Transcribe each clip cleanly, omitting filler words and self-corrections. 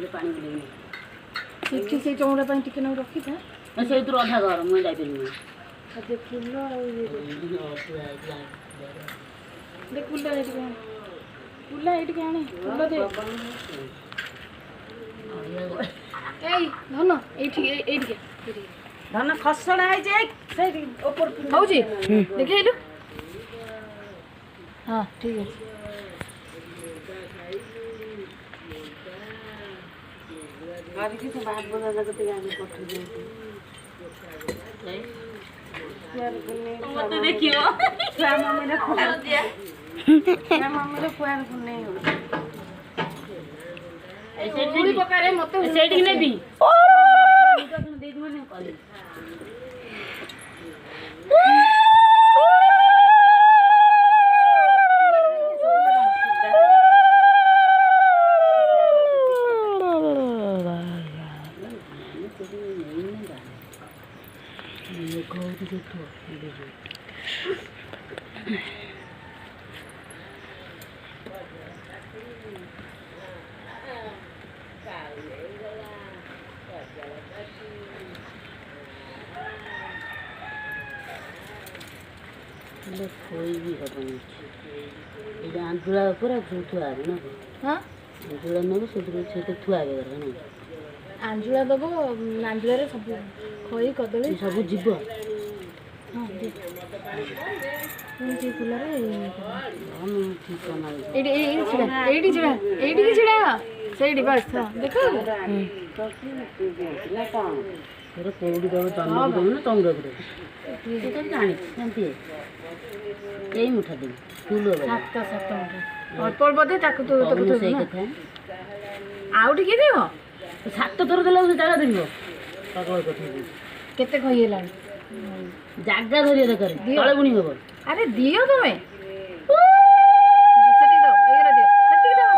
पानी ठीक से चौड़ा पानी टिके न रखी था से तो अधा घर मैं जाई पेनी देखिलो देख कुल्ला एट के आने कुल्ला दे एई धन एट के धन खसड़ा है जे से ऊपर हो जी देखिए इलु हां ठीक है आज की तो बात बना लगा तो आने पठ दे यार बोले मत देखियो श्यामा मेरा खुआर दिया श्यामा मेरा खुआर सुनने हो ऐसे पूरी पका रे मत सेटिंग नहीं भी ओ दे दो ने कॉलेज कोई भी हबनी ये आंधुला पूरा झूठा है ना हां आंधुला न सुधर छे थुआ गए ना आंजुला दबो आंजुला रे सब खोई कदली सब जीव हां दे ये फुला रे हम ठीक बना एडी की छिड़ा सेडी बस देखो तेरे कोड़ी दब तंग दब ना तंग दब ये तो जानी जानती है यही मुठा दे फूल हो सात मुठा और पर बदे ताको तो सही कथा आउ ठीक देबो सात थर देला जागा देखो पागल कथा केते खइला जागा धरिया दरकार तळे बुणी होबो अरे दियो तमे सेटी दो एगरा दियो सेटी दो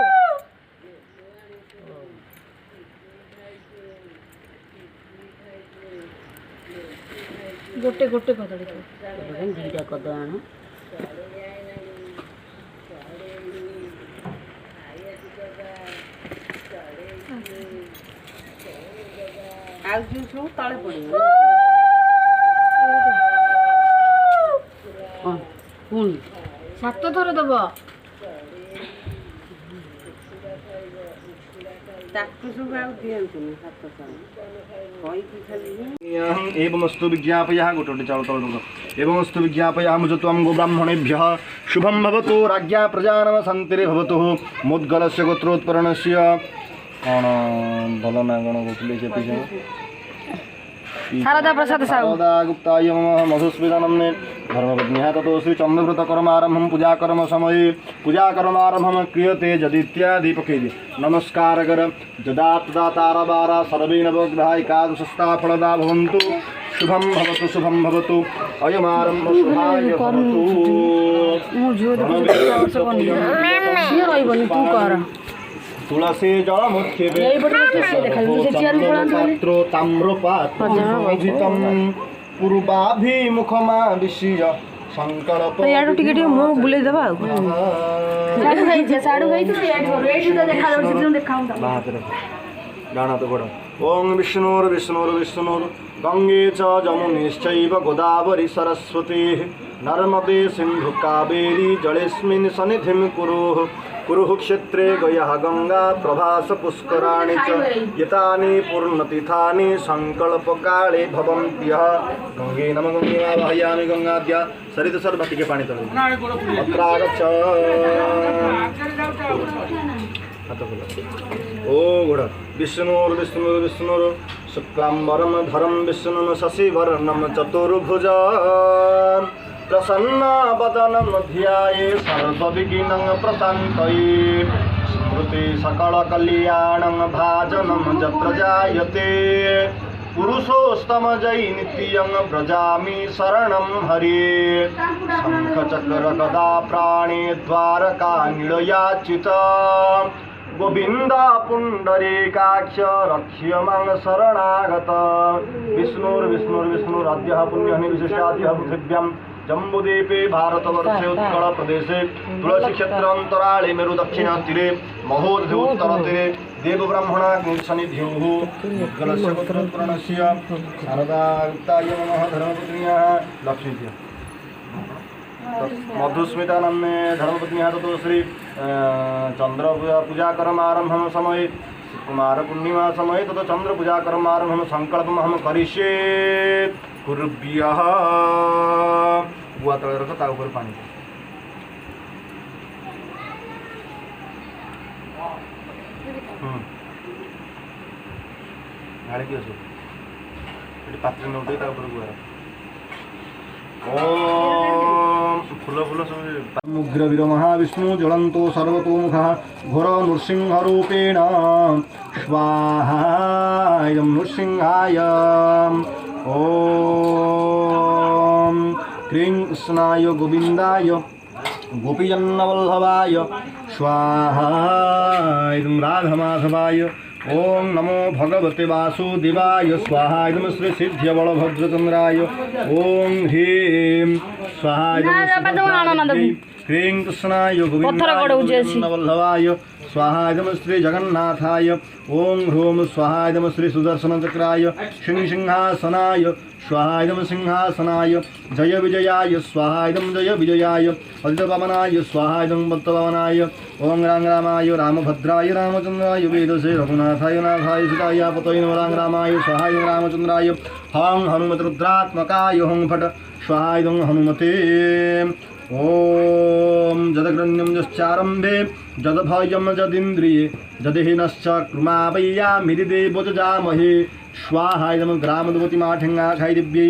गोटे गोटे कदड़ी दीटा कद आण आज जो सब तळे पड़ियो हां पुणी सात थर दबो एवमस्तु विज्ञापयः गोटोटे चालू तल एवमस्तु विज्ञापयः मुजत्वं गोब्राह्मणेभ्यः शुभं भवतु राज्ञा प्रजानां शान्तिर्भवतु मुद्गलस्य गोत्रोत्परणस्य भल ना गण गोकुले शारदा प्रसाद शारदा गुप्ताय नमः मधुस्मितानम्ने धर्मपत्न्याः ततो श्री चन्द्रव्रतकर्मारम्भं पूजाकर्म समये पूजाकर्मारम्भं क्रियते यदित्यादीपके नमस्कार कर यदा तदा ताराबारा सर्वे नवग्रहा एकादशस्था फलदा भवन्तु शुभं भवतु अयमारम्भ शुभाय भवतु तुलसी जल मुख्य पात्र ताम्रपात्रं पूर्वाभिमुखमा विषय संकल्प याडू टिके टिके मुंह बुले दबा साडू गई तो एडी तो देखा जाउ सिद्धम देखाऊ बात रे गाना तो गोड़ ओम विष्णुर गंगे च जमुनेश्चैव गोदावरी सरस्वती नर्मदे सिंधु कावेरी जलेस्मिन् सन्निधिं कुरुः क्षेत्रे गयः गंगा प्रभास पुष्कराणि च यतानि पूर्णतीर्थानि संकल्पकाले भवन्त्यः गंगे नमः गंगे वाहयामि गंगाद्या सरित सर्वति के पानी तले अत्रागच्छ ओ घोड़ा विष्णुर शुक्लांबरम धरम विष्णु शशिवर्णम चतुर्भुज प्रसन्न वदनम ध्याये सर्वविघ्नं प्रशान्तये स्मृति सकल कल्याणं भाजनं यत्र जायते पुरुषोत्तम जय नित्यं व्रजामि शरणं हरे शंखचक्र गदा प्राणे द्वारका नीलयाच्युत गोविंद पुंडरीकाक्ष रक्ष्यमां शरणागत विष्णुर्विष्णुराद्यः पुण्यः विशिष्टाद्यः पृथिव्यां जम्बूद्वीपे भारतवर्षे उत्कल प्रदेशे तुलसी क्षेत्र अंतराले मेरु दक्षिण तीरे महोदधि उत्तर तीरे देव ब्राह्मणा सन्निध्युः मुद्गलस्य पुत्रपुराणस्य शारदा गुप्ताय नमः धर्मपत्न्याः लक्ष्मी मधुस्मिता नाम्ने धर्मपत्न्याः ततो श्री चंद्र पूजा कर्मारंभम समय कुमार पूर्णिमा समय तथा चंद्र पूजा कर्मारंभम संकल्पम हम करिष्ये कुर्भ्यः गुआ तले रख ता ऊपर पानी ढाड़ी की असो ये पात्र में उठे ता ऊपर गुआ ओम फूल फूल सब मुग्र वीर महाविष्णु ज्वलंतो सर्वतोमुखः घोर नृसिंह रूपेण स्वाहा इदं नृसिंहाय ओम क्रीं कृष्णाय गोविंदाय गोपीजन्नवल्लभाय स्वाहा इदं राधमाधवाय ओम नमो भगवते वासुदेवाय स्वाहा इदं श्री सिद्ध्य बलभद्रचंद्राय ओम ह्रीं स्वाहा क्रीं कृष्णाय गोविंदाय स्वाहा इदं श्री जगन्नाथाय ओम ह्रूं स्वाहा इदं श्री सुदर्शनचक्राय सिंहासनाय स्वाहा इदं सिंहासनाय जय विजयाय स्वाहा इदं जय विजयाय अजितपवनाय स्वाहा इदं भक्तपवनाय ओम राम रामाय रामभद्राय रामचंद्राय वेदसे रघुनाथाय नाथाय सीताय पतये नमो रामाय स्वाहा इदं रामचंद्राय हं हनुमद्रुद्रात्मकाय हं फट स्वाहा इदं हनुमते ओम जदग्रण्यं यश्चारम्भे जदभयं जदिन्द्रिये जदिहीनश्च कृमावय्या मिरिदेवो जजामहे स्वाहा इदं ग्रामदेवती माठिंगा खाई दिव्यै